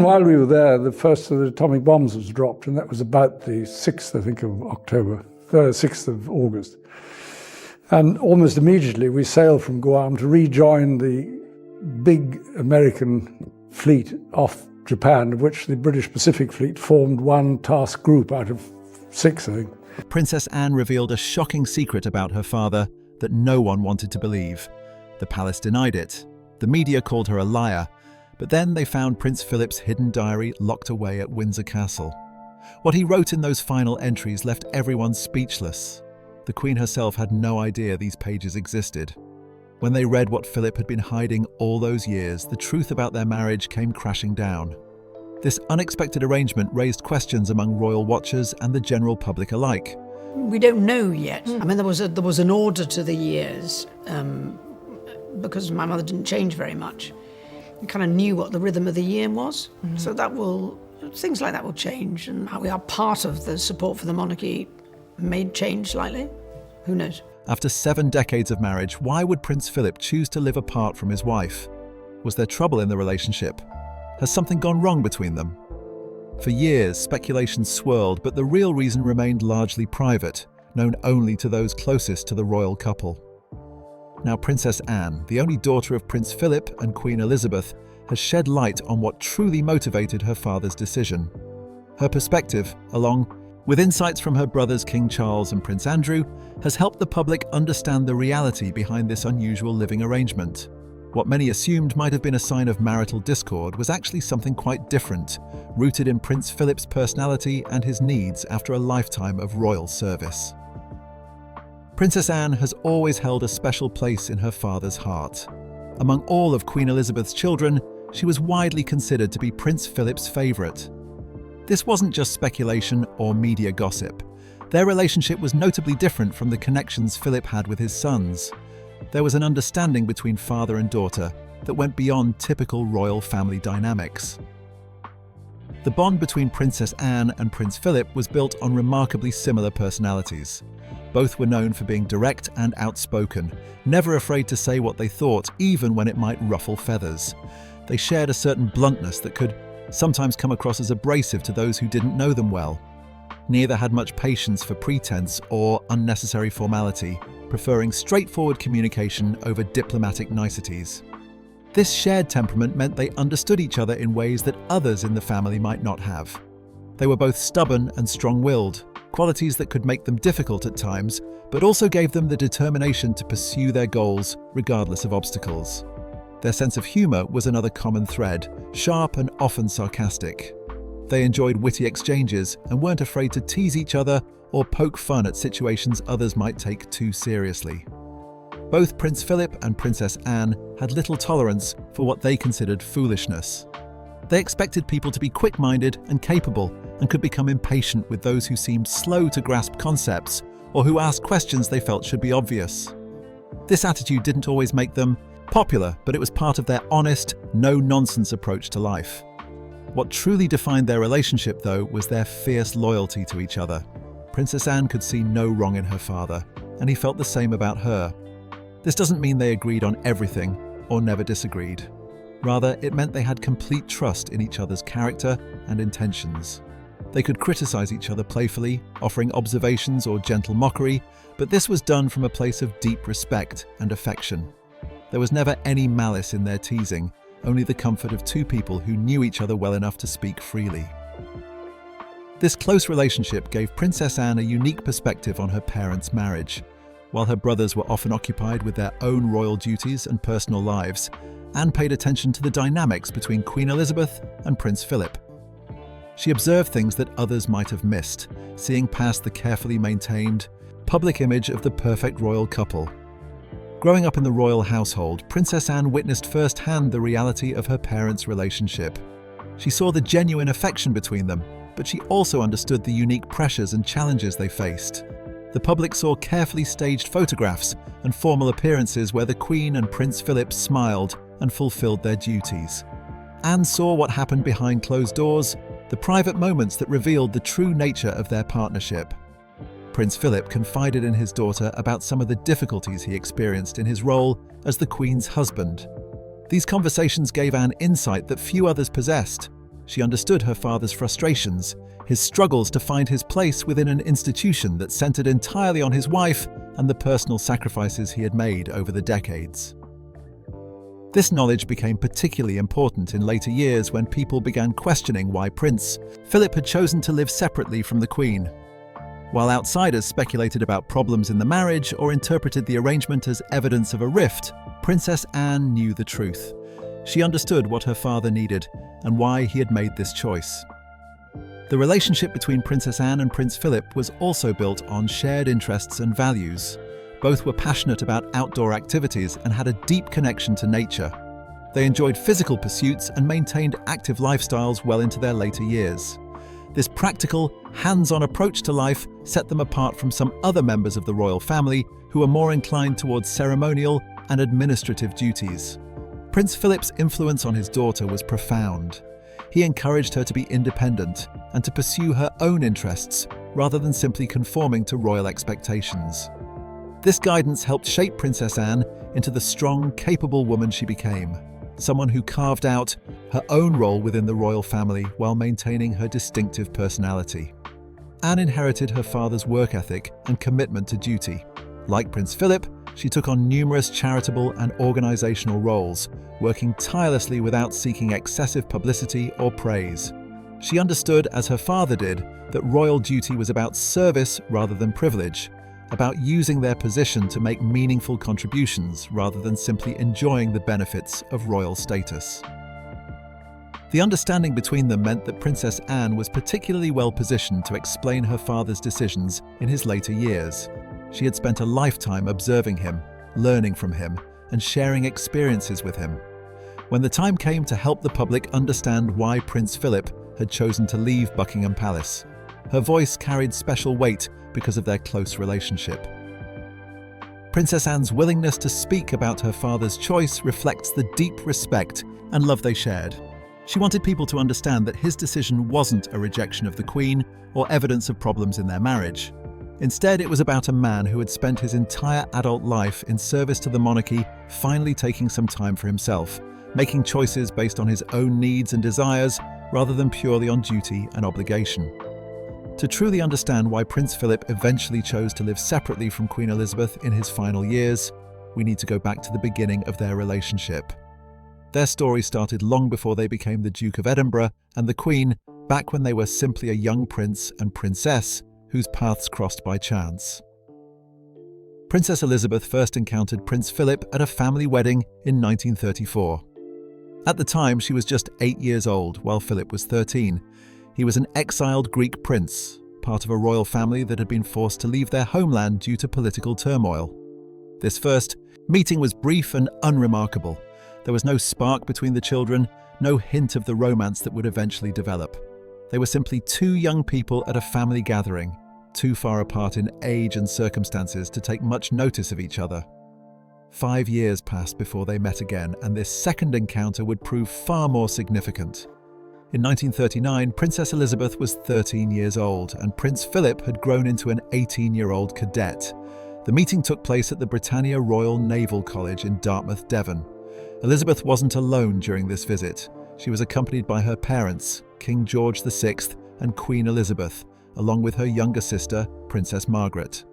While we were there, the first of the atomic bombs was dropped, and that was about the 6th, I think, of October, 6th of August. And almost immediately we sailed from Guam to rejoin the big American fleet off Japan, of which the British Pacific Fleet formed one task group out of 6, I think. Princess Anne revealed a shocking secret about her father that no one wanted to believe. The palace denied it. The media called her a liar. But then they found Prince Philip's hidden diary locked away at Windsor Castle. What he wrote in those final entries left everyone speechless. The Queen herself had no idea these pages existed. When they read what Philip had been hiding all those years, the truth about their marriage came crashing down. This unexpected arrangement raised questions among royal watchers and the general public alike. We don't know yet. I mean, there was an order to the years because my mother didn't change very much. We kind of knew what the rhythm of the year was. So things like that will change, and how we are part of the support for the monarchy may change slightly. Who knows? After 7 decades of marriage, why would Prince Philip choose to live apart from his wife? Was there trouble in the relationship? Has something gone wrong between them? For years, speculation swirled, but the real reason remained largely private, known only to those closest to the royal couple. Now, Princess Anne, the only daughter of Prince Philip and Queen Elizabeth, has shed light on what truly motivated her father's decision. Her perspective, along with insights from her brothers King Charles and Prince Andrew, has helped the public understand the reality behind this unusual living arrangement. What many assumed might have been a sign of marital discord was actually something quite different, rooted in Prince Philip's personality and his needs after a lifetime of royal service. Princess Anne has always held a special place in her father's heart. Among all of Queen Elizabeth's children, she was widely considered to be Prince Philip's favourite. This wasn't just speculation or media gossip. Their relationship was notably different from the connections Philip had with his sons. There was an understanding between father and daughter that went beyond typical royal family dynamics. The bond between Princess Anne and Prince Philip was built on remarkably similar personalities. Both were known for being direct and outspoken, never afraid to say what they thought, even when it might ruffle feathers. They shared a certain bluntness that could sometimes come across as abrasive to those who didn't know them well. Neither had much patience for pretense or unnecessary formality, preferring straightforward communication over diplomatic niceties. This shared temperament meant they understood each other in ways that others in the family might not have. They were both stubborn and strong-willed, qualities that could make them difficult at times, but also gave them the determination to pursue their goals regardless of obstacles. Their sense of humour was another common thread, sharp and often sarcastic. They enjoyed witty exchanges and weren't afraid to tease each other or poke fun at situations others might take too seriously. Both Prince Philip and Princess Anne had little tolerance for what they considered foolishness. They expected people to be quick-minded and capable, and could become impatient with those who seemed slow to grasp concepts or who asked questions they felt should be obvious. This attitude didn't always make them popular, but it was part of their honest, no-nonsense approach to life. What truly defined their relationship, though, was their fierce loyalty to each other. Princess Anne could see no wrong in her father, and he felt the same about her. This doesn't mean they agreed on everything or never disagreed. Rather, it meant they had complete trust in each other's character and intentions. They could criticize each other playfully, offering observations or gentle mockery, but this was done from a place of deep respect and affection. There was never any malice in their teasing, only the comfort of two people who knew each other well enough to speak freely. This close relationship gave Princess Anne a unique perspective on her parents' marriage. While her brothers were often occupied with their own royal duties and personal lives, Anne paid attention to the dynamics between Queen Elizabeth and Prince Philip. She observed things that others might have missed, seeing past the carefully maintained, public image of the perfect royal couple. Growing up in the royal household, Princess Anne witnessed firsthand the reality of her parents' relationship. She saw the genuine affection between them, but she also understood the unique pressures and challenges they faced. The public saw carefully staged photographs and formal appearances where the Queen and Prince Philip smiled and fulfilled their duties. Anne saw what happened behind closed doors, the private moments that revealed the true nature of their partnership. Prince Philip confided in his daughter about some of the difficulties he experienced in his role as the Queen's husband. These conversations gave Anne insight that few others possessed. She understood her father's frustrations, his struggles to find his place within an institution that centered entirely on his wife and the personal sacrifices he had made over the decades. This knowledge became particularly important in later years when people began questioning why Prince Philip had chosen to live separately from the Queen. While outsiders speculated about problems in the marriage or interpreted the arrangement as evidence of a rift, Princess Anne knew the truth. She understood what her father needed and why he had made this choice. The relationship between Princess Anne and Prince Philip was also built on shared interests and values. Both were passionate about outdoor activities and had a deep connection to nature. They enjoyed physical pursuits and maintained active lifestyles well into their later years. This practical, hands-on approach to life set them apart from some other members of the royal family who were more inclined towards ceremonial and administrative duties. Prince Philip's influence on his daughter was profound. He encouraged her to be independent and to pursue her own interests rather than simply conforming to royal expectations. This guidance helped shape Princess Anne into the strong, capable woman she became, someone who carved out her own role within the royal family while maintaining her distinctive personality. Anne inherited her father's work ethic and commitment to duty. Like Prince Philip, she took on numerous charitable and organizational roles, working tirelessly without seeking excessive publicity or praise. She understood, as her father did, that royal duty was about service rather than privilege, about using their position to make meaningful contributions rather than simply enjoying the benefits of royal status. The understanding between them meant that Princess Anne was particularly well positioned to explain her father's decisions in his later years. She had spent a lifetime observing him, learning from him, and sharing experiences with him. When the time came to help the public understand why Prince Philip had chosen to leave Buckingham Palace, her voice carried special weight because of their close relationship. Princess Anne's willingness to speak about her father's choice reflects the deep respect and love they shared. She wanted people to understand that his decision wasn't a rejection of the Queen or evidence of problems in their marriage. Instead, it was about a man who had spent his entire adult life in service to the monarchy, finally taking some time for himself, making choices based on his own needs and desires rather than purely on duty and obligation. To truly understand why Prince Philip eventually chose to live separately from Queen Elizabeth in his final years, we need to go back to the beginning of their relationship. Their story started long before they became the Duke of Edinburgh and the Queen, back when they were simply a young prince and princess whose paths crossed by chance. Princess Elizabeth first encountered Prince Philip at a family wedding in 1934. At the time, she was just 8 years old, while Philip was 13. He was an exiled Greek prince, part of a royal family that had been forced to leave their homeland due to political turmoil. This first meeting was brief and unremarkable. There was no spark between the children, no hint of the romance that would eventually develop. They were simply two young people at a family gathering, too far apart in age and circumstances to take much notice of each other. 5 years passed before they met again, and this second encounter would prove far more significant. In 1939, Princess Elizabeth was 13 years old, and Prince Philip had grown into an 18-year-old cadet. The meeting took place at the Britannia Royal Naval College in Dartmouth, Devon. Elizabeth wasn't alone during this visit. She was accompanied by her parents, King George VI and Queen Elizabeth, along with her younger sister, Princess Margaret.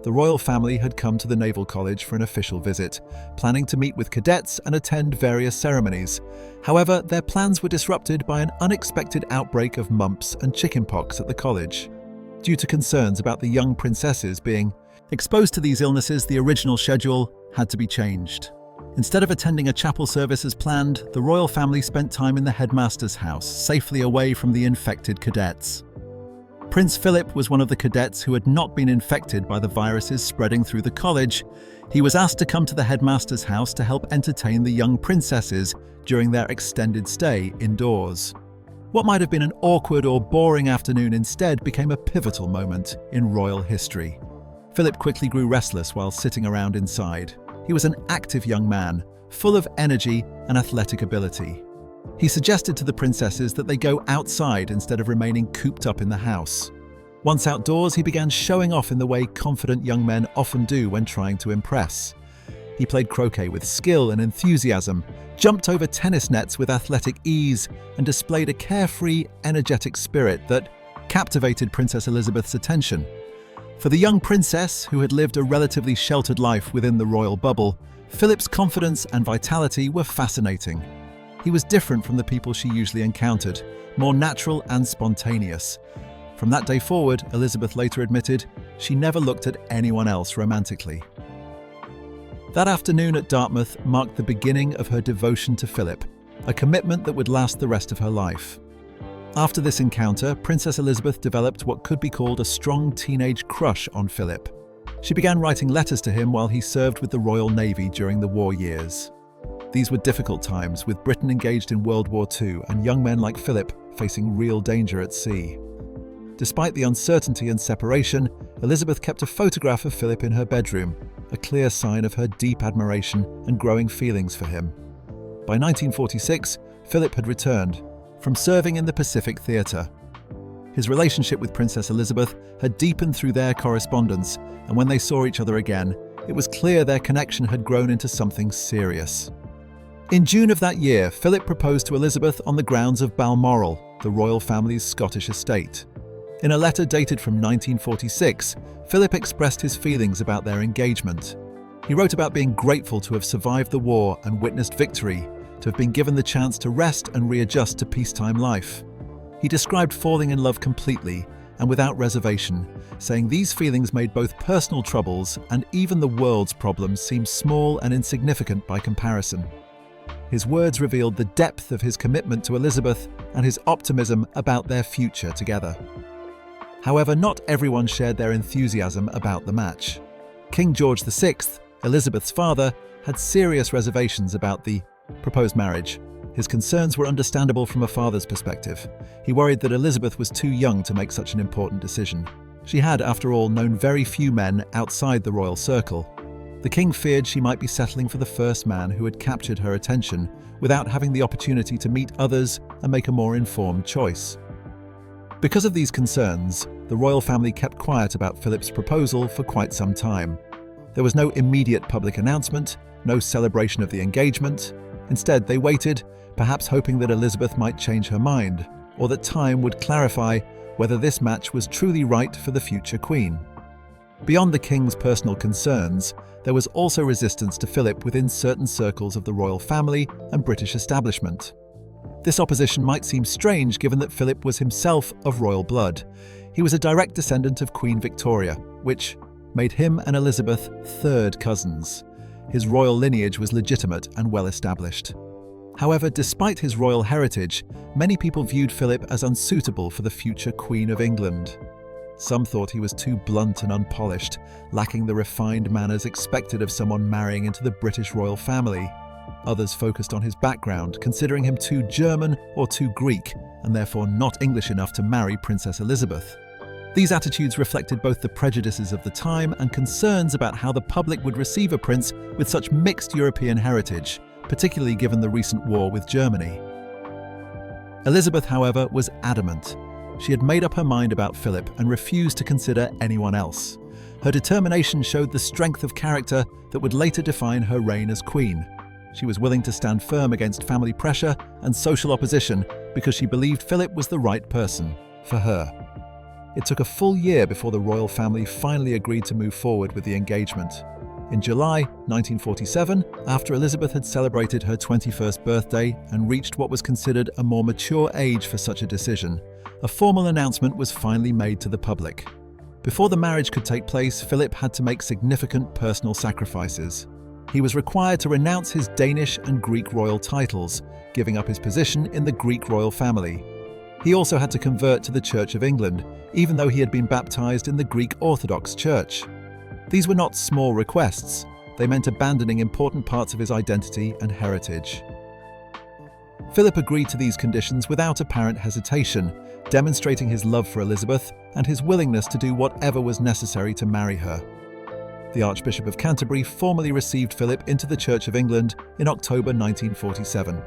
The royal family had come to the Naval College for an official visit, planning to meet with cadets and attend various ceremonies. However, their plans were disrupted by an unexpected outbreak of mumps and chickenpox at the college. Due to concerns about the young princesses being exposed to these illnesses, the original schedule had to be changed. Instead of attending a chapel service as planned, the royal family spent time in the headmaster's house, safely away from the infected cadets. Prince Philip was one of the cadets who had not been infected by the viruses spreading through the college. He was asked to come to the headmaster's house to help entertain the young princesses during their extended stay indoors. What might have been an awkward or boring afternoon instead became a pivotal moment in royal history. Philip quickly grew restless while sitting around inside. He was an active young man, full of energy and athletic ability. He suggested to the princesses that they go outside instead of remaining cooped up in the house. Once outdoors, he began showing off in the way confident young men often do when trying to impress. He played croquet with skill and enthusiasm, jumped over tennis nets with athletic ease, and displayed a carefree, energetic spirit that captivated Princess Elizabeth's attention. For the young princess, who had lived a relatively sheltered life within the royal bubble, Philip's confidence and vitality were fascinating. He was different from the people she usually encountered, more natural and spontaneous. From that day forward, Elizabeth later admitted, she never looked at anyone else romantically. That afternoon at Dartmouth marked the beginning of her devotion to Philip, a commitment that would last the rest of her life. After this encounter, Princess Elizabeth developed what could be called a strong teenage crush on Philip. She began writing letters to him while he served with the Royal Navy during the war years. These were difficult times, with Britain engaged in World War II and young men like Philip facing real danger at sea. Despite the uncertainty and separation, Elizabeth kept a photograph of Philip in her bedroom, a clear sign of her deep admiration and growing feelings for him. By 1946, Philip had returned from serving in the Pacific Theatre. His relationship with Princess Elizabeth had deepened through their correspondence, and when they saw each other again, it was clear their connection had grown into something serious. In June of that year, Philip proposed to Elizabeth on the grounds of Balmoral, the royal family's Scottish estate. In a letter dated from 1946, Philip expressed his feelings about their engagement. He wrote about being grateful to have survived the war and witnessed victory, to have been given the chance to rest and readjust to peacetime life. He described falling in love completely and without reservation, saying these feelings made both personal troubles and even the world's problems seem small and insignificant by comparison. His words revealed the depth of his commitment to Elizabeth and his optimism about their future together. However, not everyone shared their enthusiasm about the match. King George VI, Elizabeth's father, had serious reservations about the proposed marriage. His concerns were understandable from a father's perspective. He worried that Elizabeth was too young to make such an important decision. She had, after all, known very few men outside the royal circle. The king feared she might be settling for the first man who had captured her attention, without having the opportunity to meet others and make a more informed choice. Because of these concerns, the royal family kept quiet about Philip's proposal for quite some time. There was no immediate public announcement, no celebration of the engagement. Instead, they waited, perhaps hoping that Elizabeth might change her mind, or that time would clarify whether this match was truly right for the future queen. Beyond the king's personal concerns, there was also resistance to Philip within certain circles of the royal family and British establishment. This opposition might seem strange given that Philip was himself of royal blood. He was a direct descendant of Queen Victoria, which made him and Elizabeth third cousins. His royal lineage was legitimate and well established. However, despite his royal heritage, many people viewed Philip as unsuitable for the future Queen of England. Some thought he was too blunt and unpolished, lacking the refined manners expected of someone marrying into the British royal family. Others focused on his background, considering him too German or too Greek, and therefore not English enough to marry Princess Elizabeth. These attitudes reflected both the prejudices of the time and concerns about how the public would receive a prince with such mixed European heritage, particularly given the recent war with Germany. Elizabeth, however, was adamant. She had made up her mind about Philip and refused to consider anyone else. Her determination showed the strength of character that would later define her reign as queen. She was willing to stand firm against family pressure and social opposition because she believed Philip was the right person for her. It took a full year before the royal family finally agreed to move forward with the engagement. In July 1947, after Elizabeth had celebrated her 21st birthday and reached what was considered a more mature age for such a decision, a formal announcement was finally made to the public. Before the marriage could take place, Philip had to make significant personal sacrifices. He was required to renounce his Danish and Greek royal titles, giving up his position in the Greek royal family. He also had to convert to the Church of England, even though he had been baptized in the Greek Orthodox Church. These were not small requests. They meant abandoning important parts of his identity and heritage. Philip agreed to these conditions without apparent hesitation, demonstrating his love for Elizabeth and his willingness to do whatever was necessary to marry her. The Archbishop of Canterbury formally received Philip into the Church of England in October 1947.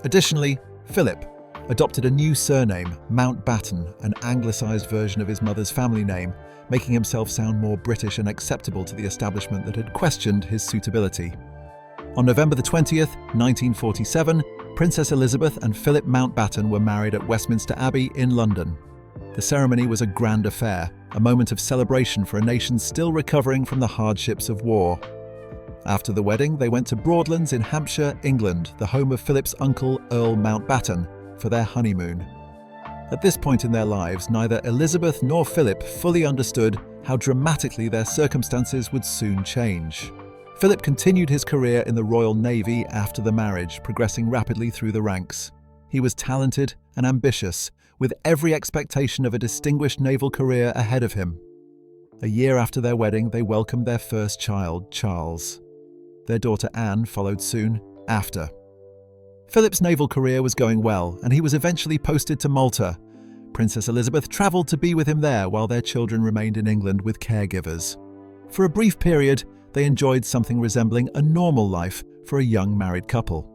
Additionally, Philip adopted a new surname, Mountbatten, an anglicised version of his mother's family name, making himself sound more British and acceptable to the establishment that had questioned his suitability. On November the 20th, 1947, Princess Elizabeth and Philip Mountbatten were married at Westminster Abbey in London. The ceremony was a grand affair, a moment of celebration for a nation still recovering from the hardships of war. After the wedding, they went to Broadlands in Hampshire, England, the home of Philip's uncle, Earl Mountbatten, for their honeymoon. At this point in their lives, neither Elizabeth nor Philip fully understood how dramatically their circumstances would soon change. Philip continued his career in the Royal Navy after the marriage, progressing rapidly through the ranks. He was talented and ambitious, with every expectation of a distinguished naval career ahead of him. A year after their wedding, they welcomed their first child, Charles. Their daughter Anne followed soon after. Philip's naval career was going well, and he was eventually posted to Malta. Princess Elizabeth travelled to be with him there while their children remained in England with caregivers. For a brief period, they enjoyed something resembling a normal life for a young married couple.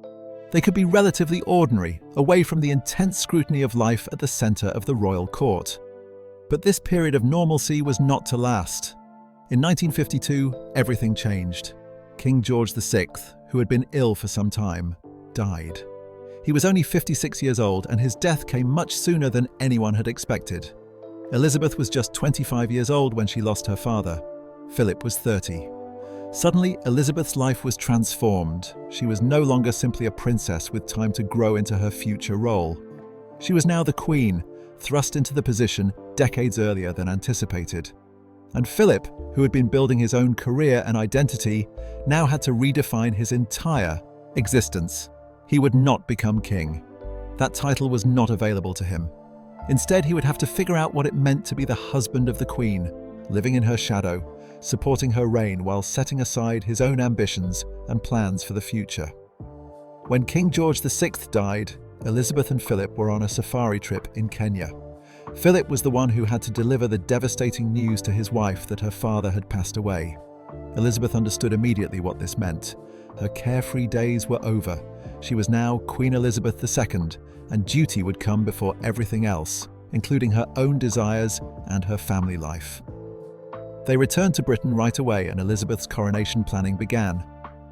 They could be relatively ordinary, away from the intense scrutiny of life at the centre of the royal court. But this period of normalcy was not to last. In 1952, everything changed. King George VI, who had been ill for some time, died. He was only 56 years old, and his death came much sooner than anyone had expected. Elizabeth was just 25 years old when she lost her father. Philip was 30. Suddenly, Elizabeth's life was transformed. She was no longer simply a princess with time to grow into her future role. She was now the Queen, thrust into the position decades earlier than anticipated. And Philip, who had been building his own career and identity, now had to redefine his entire existence. He would not become king. That title was not available to him. Instead, he would have to figure out what it meant to be the husband of the Queen, living in her shadow, supporting her reign while setting aside his own ambitions and plans for the future. When King George VI died, Elizabeth and Philip were on a safari trip in Kenya. Philip was the one who had to deliver the devastating news to his wife that her father had passed away. Elizabeth understood immediately what this meant. Her carefree days were over. She was now Queen Elizabeth II, and duty would come before everything else, including her own desires and her family life. They returned to Britain right away, and Elizabeth's coronation planning began.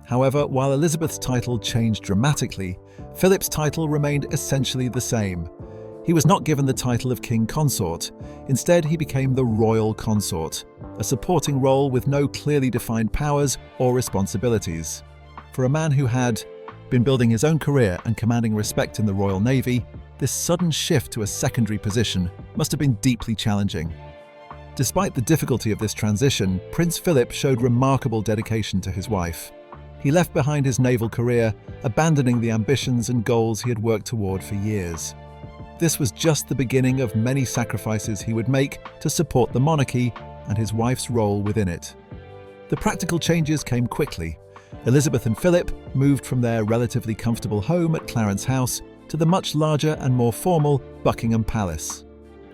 However, while Elizabeth's title changed dramatically, Philip's title remained essentially the same. He was not given the title of King Consort. Instead, he became the Royal Consort, a supporting role with no clearly defined powers or responsibilities. For a man who had been building his own career and commanding respect in the Royal Navy, this sudden shift to a secondary position must have been deeply challenging. Despite the difficulty of this transition, Prince Philip showed remarkable dedication to his wife. He left behind his naval career, abandoning the ambitions and goals he had worked toward for years. This was just the beginning of many sacrifices he would make to support the monarchy and his wife's role within it. The practical changes came quickly. Elizabeth and Philip moved from their relatively comfortable home at Clarence House to the much larger and more formal Buckingham Palace.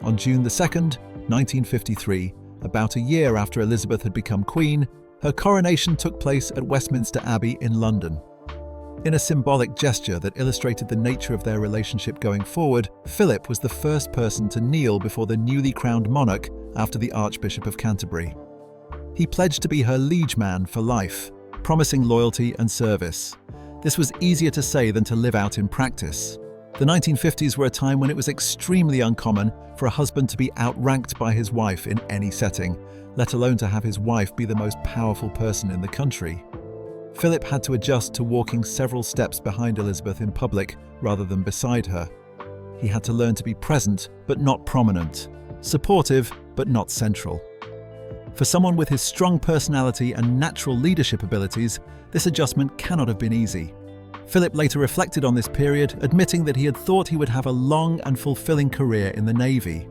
On June 2nd, 1953, about a year after Elizabeth had become Queen, her coronation took place at Westminster Abbey in London. In a symbolic gesture that illustrated the nature of their relationship going forward, Philip was the first person to kneel before the newly crowned monarch after the Archbishop of Canterbury. He pledged to be her liege man for life, promising loyalty and service. This was easier to say than to live out in practice. The 1950s were a time when it was extremely uncommon for a husband to be outranked by his wife in any setting, let alone to have his wife be the most powerful person in the country. Philip had to adjust to walking several steps behind Elizabeth in public rather than beside her. He had to learn to be present but not prominent, supportive but not central. For someone with his strong personality and natural leadership abilities, this adjustment cannot have been easy. Philip later reflected on this period, admitting that he had thought he would have a long and fulfilling career in the Navy.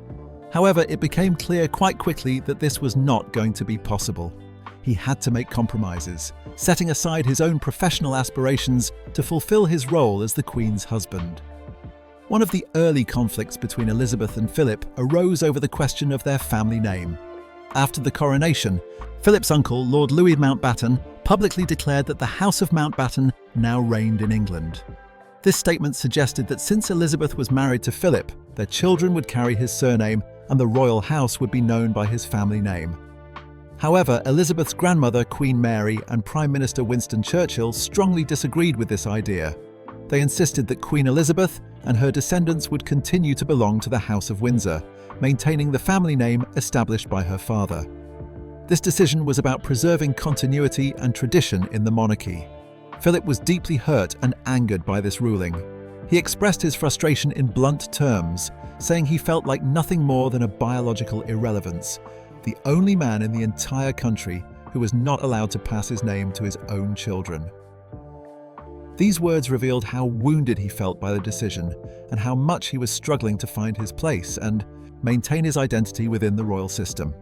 However, it became clear quite quickly that this was not going to be possible. He had to make compromises, setting aside his own professional aspirations to fulfill his role as the Queen's husband. One of the early conflicts between Elizabeth and Philip arose over the question of their family name. After the coronation, Philip's uncle, Lord Louis Mountbatten, publicly declared that the House of Mountbatten now reigned in England. This statement suggested that since Elizabeth was married to Philip, their children would carry his surname and the royal house would be known by his family name. However, Elizabeth's grandmother, Queen Mary, and Prime Minister Winston Churchill strongly disagreed with this idea. They insisted that Queen Elizabeth and her descendants would continue to belong to the House of Windsor, maintaining the family name established by her father. This decision was about preserving continuity and tradition in the monarchy. Philip was deeply hurt and angered by this ruling. He expressed his frustration in blunt terms, saying he felt like nothing more than a biological irrelevance, the only man in the entire country who was not allowed to pass his name to his own children. These words revealed how wounded he felt by the decision and how much he was struggling to find his place and maintain his identity within the royal system.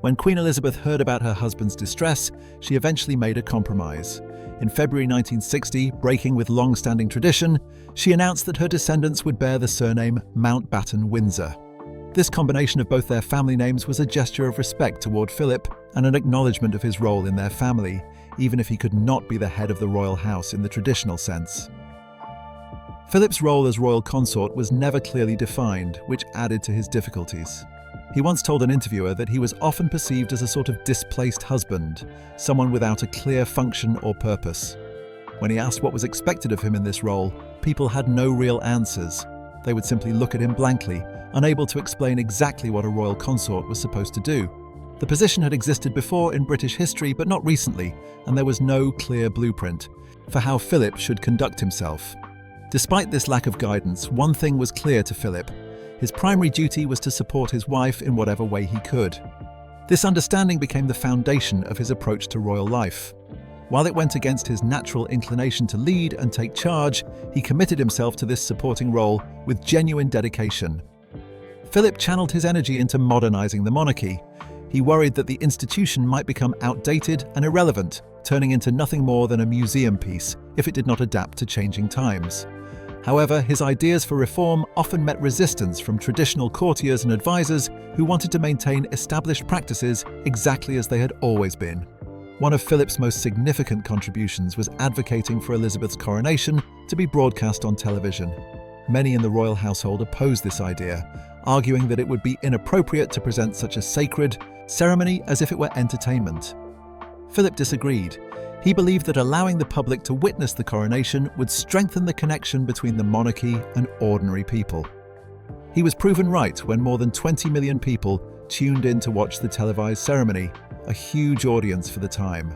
When Queen Elizabeth heard about her husband's distress, she eventually made a compromise. In February 1960, breaking with long-standing tradition, she announced that her descendants would bear the surname Mountbatten-Windsor. This combination of both their family names was a gesture of respect toward Philip and an acknowledgement of his role in their family, even if he could not be the head of the royal house in the traditional sense. Philip's role as royal consort was never clearly defined, which added to his difficulties. He once told an interviewer that he was often perceived as a sort of displaced husband, someone without a clear function or purpose. When he asked what was expected of him in this role, people had no real answers. They would simply look at him blankly, unable to explain exactly what a royal consort was supposed to do. The position had existed before in British history, but not recently, and there was no clear blueprint for how Philip should conduct himself. Despite this lack of guidance, one thing was clear to Philip. His primary duty was to support his wife in whatever way he could. This understanding became the foundation of his approach to royal life. While it went against his natural inclination to lead and take charge, he committed himself to this supporting role with genuine dedication. Philip channeled his energy into modernizing the monarchy. He worried that the institution might become outdated and irrelevant, turning into nothing more than a museum piece if it did not adapt to changing times. However, his ideas for reform often met resistance from traditional courtiers and advisors who wanted to maintain established practices exactly as they had always been. One of Philip's most significant contributions was advocating for Elizabeth's coronation to be broadcast on television. Many in the royal household opposed this idea, arguing that it would be inappropriate to present such a sacred ceremony as if it were entertainment. Philip disagreed. He believed that allowing the public to witness the coronation would strengthen the connection between the monarchy and ordinary people. He was proven right when more than 20 million people tuned in to watch the televised ceremony, a huge audience for the time.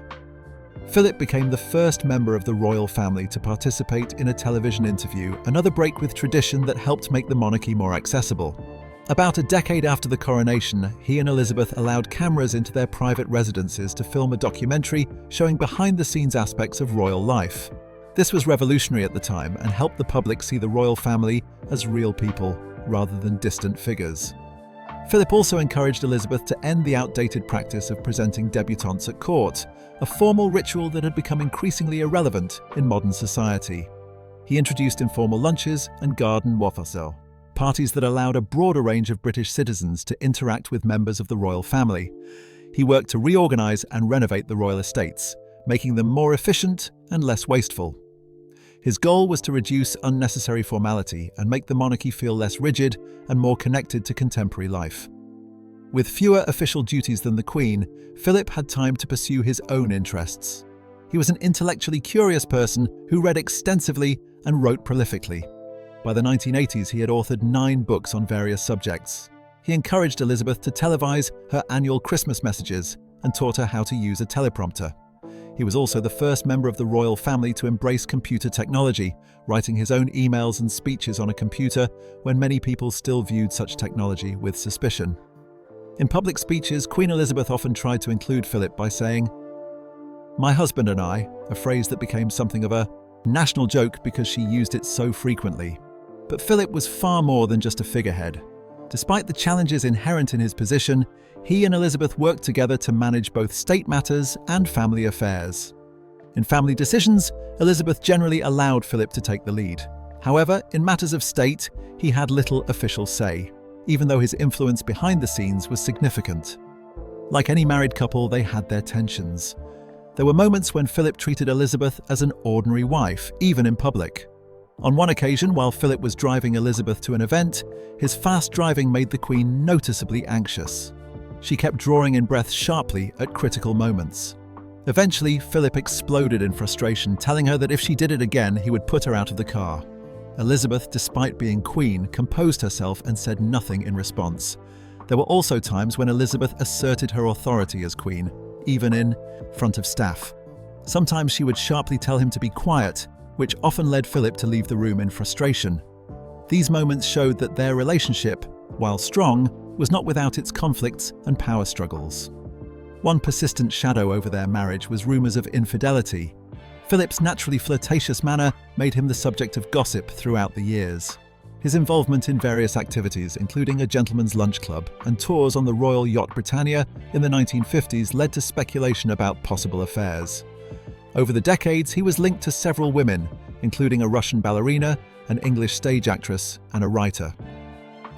Philip became the first member of the royal family to participate in a television interview, another break with tradition that helped make the monarchy more accessible. About a decade after the coronation, he and Elizabeth allowed cameras into their private residences to film a documentary showing behind-the-scenes aspects of royal life. This was revolutionary at the time and helped the public see the royal family as real people rather than distant figures. Philip also encouraged Elizabeth to end the outdated practice of presenting debutantes at court, a formal ritual that had become increasingly irrelevant in modern society. He introduced informal lunches and garden wassail, parties that allowed a broader range of British citizens to interact with members of the royal family. He worked to reorganise and renovate the royal estates, making them more efficient and less wasteful. His goal was to reduce unnecessary formality and make the monarchy feel less rigid and more connected to contemporary life. With fewer official duties than the Queen, Philip had time to pursue his own interests. He was an intellectually curious person who read extensively and wrote prolifically. By the 1980s, he had authored 9 books on various subjects. He encouraged Elizabeth to televise her annual Christmas messages and taught her how to use a teleprompter. He was also the first member of the royal family to embrace computer technology, writing his own emails and speeches on a computer when many people still viewed such technology with suspicion. In public speeches, Queen Elizabeth often tried to include Philip by saying, "My husband and I," a phrase that became something of a national joke because she used it so frequently. But Philip was far more than just a figurehead. Despite the challenges inherent in his position, he and Elizabeth worked together to manage both state matters and family affairs. In family decisions, Elizabeth generally allowed Philip to take the lead. However, in matters of state, he had little official say, even though his influence behind the scenes was significant. Like any married couple, they had their tensions. There were moments when Philip treated Elizabeth as an ordinary wife, even in public. On one occasion, while Philip was driving Elizabeth to an event, his fast driving made the Queen noticeably anxious. She kept drawing in breath sharply at critical moments. Eventually, Philip exploded in frustration, telling her that if she did it again, he would put her out of the car. Elizabeth, despite being queen, composed herself and said nothing in response. There were also times when Elizabeth asserted her authority as queen, even in front of staff. Sometimes she would sharply tell him to be quiet, which often led Philip to leave the room in frustration. These moments showed that their relationship, while strong, was not without its conflicts and power struggles. One persistent shadow over their marriage was rumours of infidelity. Philip's naturally flirtatious manner made him the subject of gossip throughout the years. His involvement in various activities, including a gentleman's lunch club and tours on the Royal Yacht Britannia in the 1950s, led to speculation about possible affairs. Over the decades, he was linked to several women, including a Russian ballerina, an English stage actress, and a writer.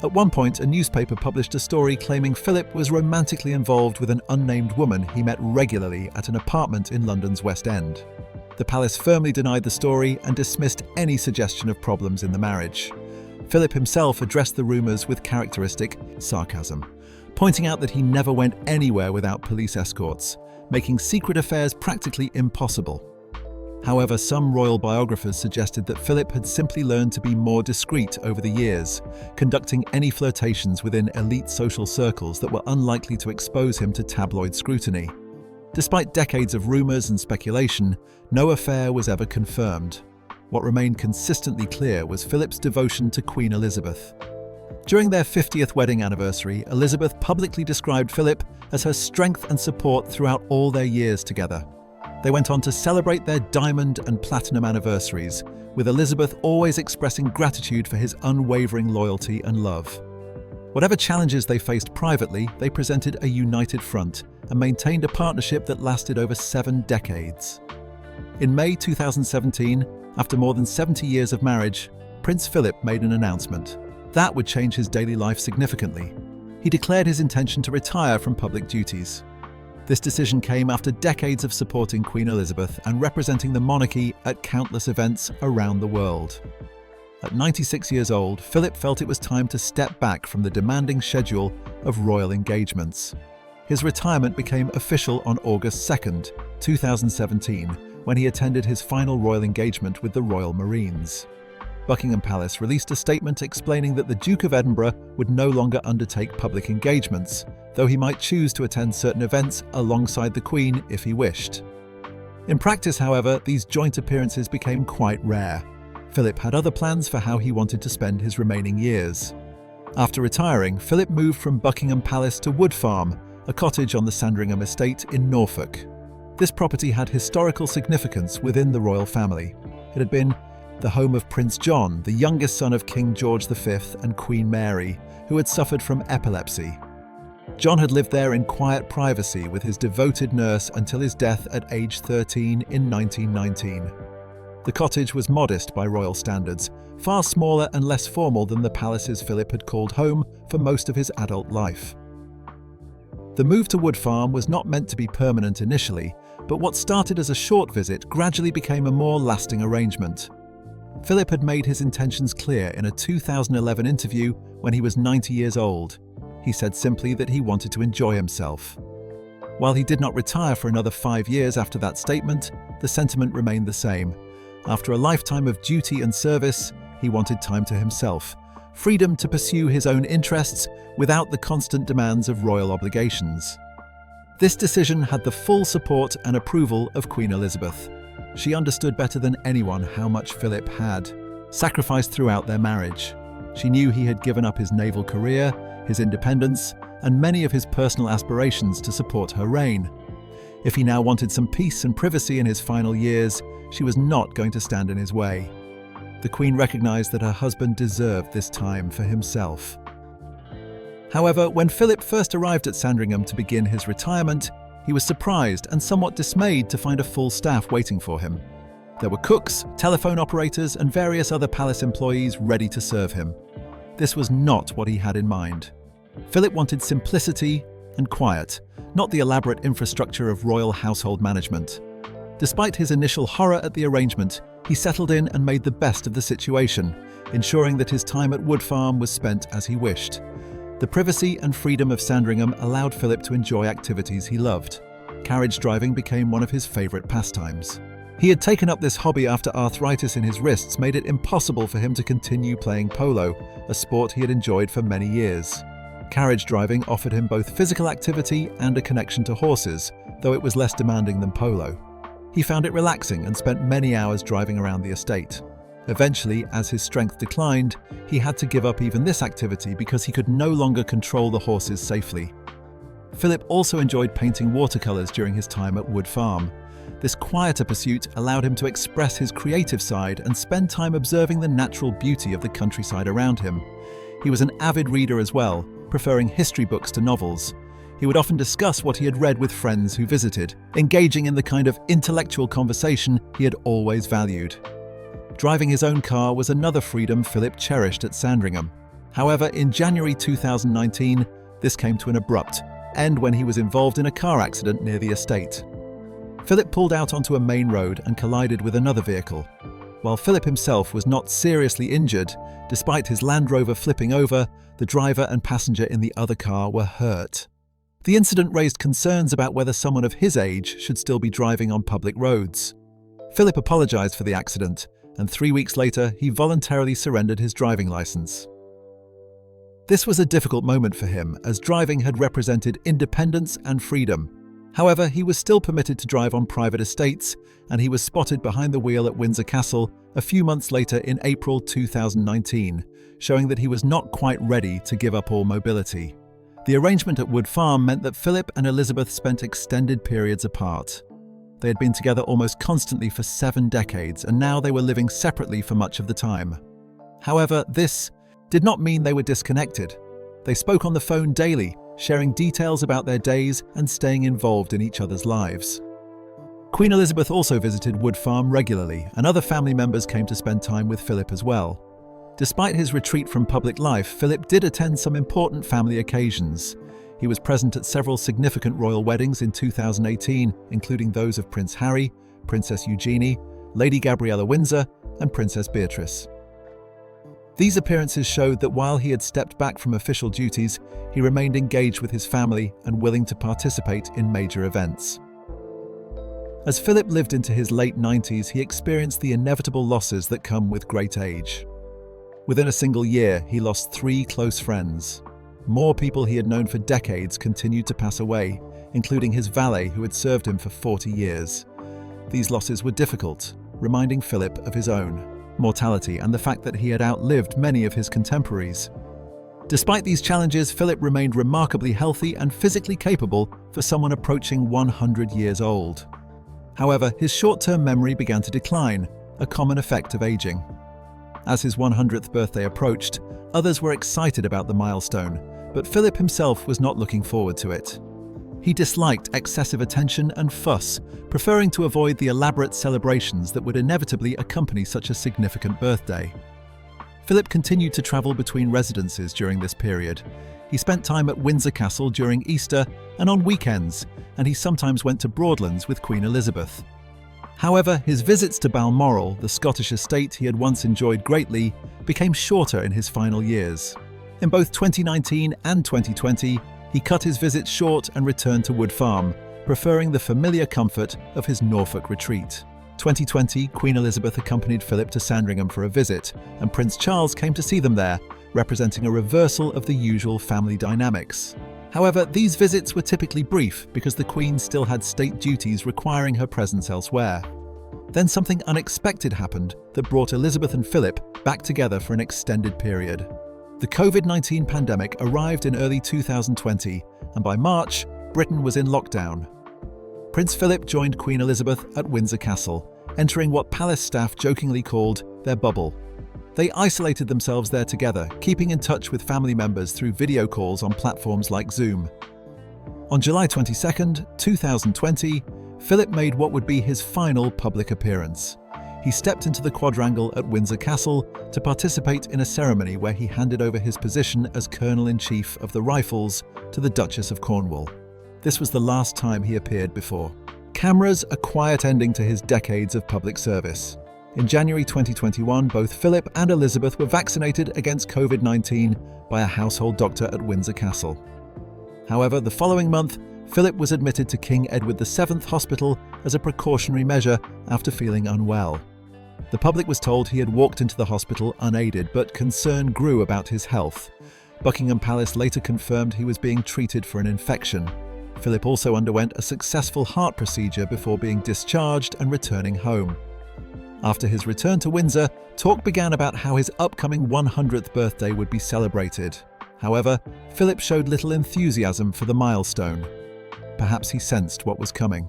At one point, a newspaper published a story claiming Philip was romantically involved with an unnamed woman he met regularly at an apartment in London's West End. The palace firmly denied the story and dismissed any suggestion of problems in the marriage. Philip himself addressed the rumours with characteristic sarcasm, pointing out that he never went anywhere without police escorts, making secret affairs practically impossible. However, some royal biographers suggested that Philip had simply learned to be more discreet over the years, conducting any flirtations within elite social circles that were unlikely to expose him to tabloid scrutiny. Despite decades of rumours and speculation, no affair was ever confirmed. What remained consistently clear was Philip's devotion to Queen Elizabeth. During their 50th wedding anniversary, Elizabeth publicly described Philip as her strength and support throughout all their years together. They went on to celebrate their diamond and platinum anniversaries, with Elizabeth always expressing gratitude for his unwavering loyalty and love. Whatever challenges they faced privately, they presented a united front and maintained a partnership that lasted over 7 decades. In May 2017, after more than 70 years of marriage, Prince Philip made an announcement. That would change his daily life significantly. He declared his intention to retire from public duties. This decision came after decades of supporting Queen Elizabeth and representing the monarchy at countless events around the world. At 96 years old, Philip felt it was time to step back from the demanding schedule of royal engagements. His retirement became official on August 2, 2017, when he attended his final royal engagement with the Royal Marines. Buckingham Palace released a statement explaining that the Duke of Edinburgh would no longer undertake public engagements, though he might choose to attend certain events alongside the Queen if he wished. In practice, however, these joint appearances became quite rare. Philip had other plans for how he wanted to spend his remaining years. After retiring, Philip moved from Buckingham Palace to Wood Farm, a cottage on the Sandringham estate in Norfolk. This property had historical significance within the royal family. It had been the home of Prince John, the youngest son of King George V and Queen Mary, who had suffered from epilepsy. John had lived there in quiet privacy with his devoted nurse until his death at age 13 in 1919. The cottage was modest by royal standards, far smaller and less formal than the palaces Philip had called home for most of his adult life. The move to Wood Farm was not meant to be permanent initially, but what started as a short visit gradually became a more lasting arrangement. Philip had made his intentions clear in a 2011 interview when he was 90 years old. He said simply that he wanted to enjoy himself. While he did not retire for another 5 years after that statement, the sentiment remained the same. After a lifetime of duty and service, he wanted time to himself, freedom to pursue his own interests without the constant demands of royal obligations. This decision had the full support and approval of Queen Elizabeth. She understood better than anyone how much Philip had sacrificed throughout their marriage. She knew he had given up his naval career, his independence, and many of his personal aspirations to support her reign. If he now wanted some peace and privacy in his final years, she was not going to stand in his way. The Queen recognized that her husband deserved this time for himself. However, when Philip first arrived at Sandringham to begin his retirement, he was surprised and somewhat dismayed to find a full staff waiting for him. There were cooks, telephone operators, and various other palace employees ready to serve him. This was not what he had in mind. Philip wanted simplicity and quiet, not the elaborate infrastructure of royal household management. Despite his initial horror at the arrangement, he settled in and made the best of the situation, ensuring that his time at Wood Farm was spent as he wished. The privacy and freedom of Sandringham allowed Philip to enjoy activities he loved. Carriage driving became one of his favourite pastimes. He had taken up this hobby after arthritis in his wrists made it impossible for him to continue playing polo, a sport he had enjoyed for many years. Carriage driving offered him both physical activity and a connection to horses, though it was less demanding than polo. He found it relaxing and spent many hours driving around the estate. Eventually, as his strength declined, he had to give up even this activity because he could no longer control the horses safely. Philip also enjoyed painting watercolours during his time at Wood Farm. This quieter pursuit allowed him to express his creative side and spend time observing the natural beauty of the countryside around him. He was an avid reader as well, preferring history books to novels. He would often discuss what he had read with friends who visited, engaging in the kind of intellectual conversation he had always valued. Driving his own car was another freedom Philip cherished at Sandringham. However, in January 2019, this came to an abrupt end when he was involved in a car accident near the estate. Philip pulled out onto a main road and collided with another vehicle. While Philip himself was not seriously injured, despite his Land Rover flipping over, the driver and passenger in the other car were hurt. The incident raised concerns about whether someone of his age should still be driving on public roads. Philip apologized for the accident, and 3 weeks later he voluntarily surrendered his driving license. This was a difficult moment for him, as driving had represented independence and freedom. However, he was still permitted to drive on private estates, and he was spotted behind the wheel at Windsor Castle a few months later in April 2019, showing that he was not quite ready to give up all mobility. The arrangement at Wood Farm meant that Philip and Elizabeth spent extended periods apart. They had been together almost constantly for 7 decades, and now they were living separately for much of the time. However, this did not mean they were disconnected. They spoke on the phone daily, sharing details about their days and staying involved in each other's lives. Queen Elizabeth also visited Wood Farm regularly, and other family members came to spend time with Philip as well. Despite his retreat from public life, Philip did attend some important family occasions. He was present at several significant royal weddings in 2018, including those of Prince Harry, Princess Eugenie, Lady Gabriella Windsor, and Princess Beatrice. These appearances showed that while he had stepped back from official duties, he remained engaged with his family and willing to participate in major events. As Philip lived into his late 90s, he experienced the inevitable losses that come with great age. Within a single year, he lost 3 close friends. More people he had known for decades continued to pass away, including his valet who had served him for 40 years. These losses were difficult, reminding Philip of his own mortality and the fact that he had outlived many of his contemporaries. Despite these challenges, Philip remained remarkably healthy and physically capable for someone approaching 100 years old. However, his short-term memory began to decline, a common effect of aging. As his 100th birthday approached, others were excited about the milestone, but Philip himself was not looking forward to it. He disliked excessive attention and fuss, preferring to avoid the elaborate celebrations that would inevitably accompany such a significant birthday. Philip continued to travel between residences during this period. He spent time at Windsor Castle during Easter and on weekends, and he sometimes went to Broadlands with Queen Elizabeth. However, his visits to Balmoral, the Scottish estate he had once enjoyed greatly, became shorter in his final years. In both 2019 and 2020, he cut his visits short and returned to Wood Farm, preferring the familiar comfort of his Norfolk retreat. 2020, Queen Elizabeth accompanied Philip to Sandringham for a visit, and Prince Charles came to see them there, representing a reversal of the usual family dynamics. However, these visits were typically brief because the Queen still had state duties requiring her presence elsewhere. Then something unexpected happened that brought Elizabeth and Philip back together for an extended period. The COVID-19 pandemic arrived in early 2020, and by March, Britain was in lockdown. Prince Philip joined Queen Elizabeth at Windsor Castle, entering what palace staff jokingly called their bubble. They isolated themselves there together, keeping in touch with family members through video calls on platforms like Zoom. On July 22, 2020, Philip made what would be his final public appearance. He stepped into the quadrangle at Windsor Castle to participate in a ceremony where he handed over his position as Colonel-in-Chief of the Rifles to the Duchess of Cornwall. This was the last time he appeared before. Cameras, a quiet ending to his decades of public service. In January 2021, both Philip and Elizabeth were vaccinated against COVID-19 by a household doctor at Windsor Castle. However, the following month, Philip was admitted to King Edward VII Hospital as a precautionary measure after feeling unwell. The public was told he had walked into the hospital unaided, but concern grew about his health. Buckingham Palace later confirmed he was being treated for an infection. Philip also underwent a successful heart procedure before being discharged and returning home. After his return to Windsor, talk began about how his upcoming 100th birthday would be celebrated. However, Philip showed little enthusiasm for the milestone. Perhaps he sensed what was coming.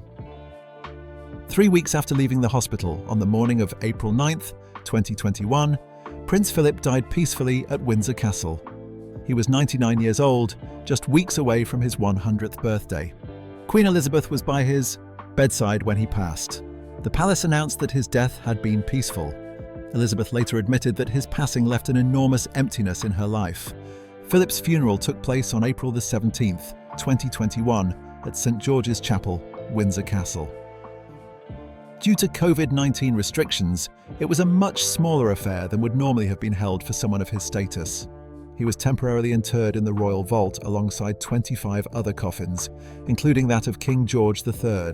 3 weeks after leaving the hospital, on the morning of April 9th, 2021, Prince Philip died peacefully at Windsor Castle. He was 99 years old, just weeks away from his 100th birthday. Queen Elizabeth was by his bedside when he passed. The palace announced that his death had been peaceful. Elizabeth later admitted that his passing left an enormous emptiness in her life. Philip's funeral took place on April the 17th, 2021, at St George's Chapel, Windsor Castle. Due to COVID-19 restrictions, it was a much smaller affair than would normally have been held for someone of his status. He was temporarily interred in the royal vault alongside 25 other coffins, including that of King George III.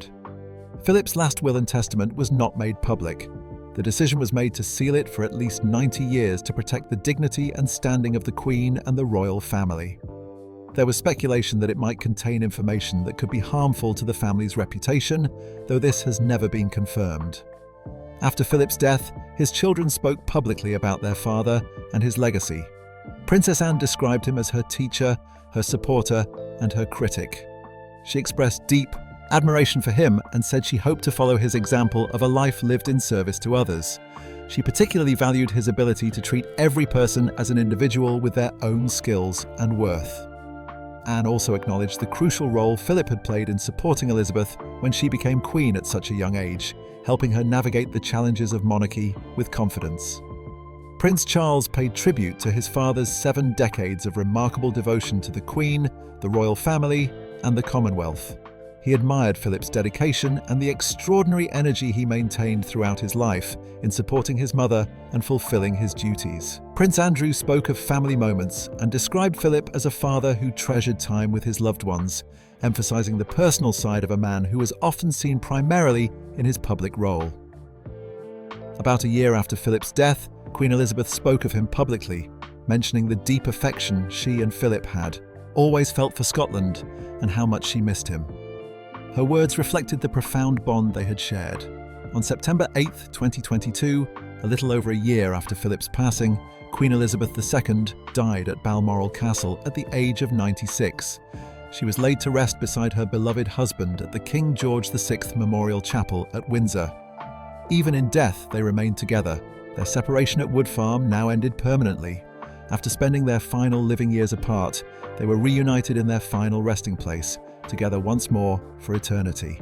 Philip's last will and testament was not made public. The decision was made to seal it for at least 90 years to protect the dignity and standing of the Queen and the royal family. There was speculation that it might contain information that could be harmful to the family's reputation, though this has never been confirmed. After Philip's death, his children spoke publicly about their father and his legacy. Princess Anne described him as her teacher, her supporter, and her critic. She expressed deep admiration for him and said she hoped to follow his example of a life lived in service to others. She particularly valued his ability to treat every person as an individual with their own skills and worth. Anne also acknowledged the crucial role Philip had played in supporting Elizabeth when she became queen at such a young age, helping her navigate the challenges of monarchy with confidence. Prince Charles paid tribute to his father's 7 decades of remarkable devotion to the Queen, the royal family, and the Commonwealth. He admired Philip's dedication and the extraordinary energy he maintained throughout his life in supporting his mother and fulfilling his duties. Prince Andrew spoke of family moments and described Philip as a father who treasured time with his loved ones, emphasizing the personal side of a man who was often seen primarily in his public role. About a year after Philip's death, Queen Elizabeth spoke of him publicly, mentioning the deep affection she and Philip had always felt for Scotland and how much she missed him. Her words reflected the profound bond they had shared. On September 8, 2022, a little over a year after Philip's passing, Queen Elizabeth II died at Balmoral Castle at the age of 96. She was laid to rest beside her beloved husband at the King George VI Memorial Chapel at Windsor. Even in death, they remained together. Their separation at Wood Farm now ended permanently. After spending their final living years apart, they were reunited in their final resting place, together once more for eternity.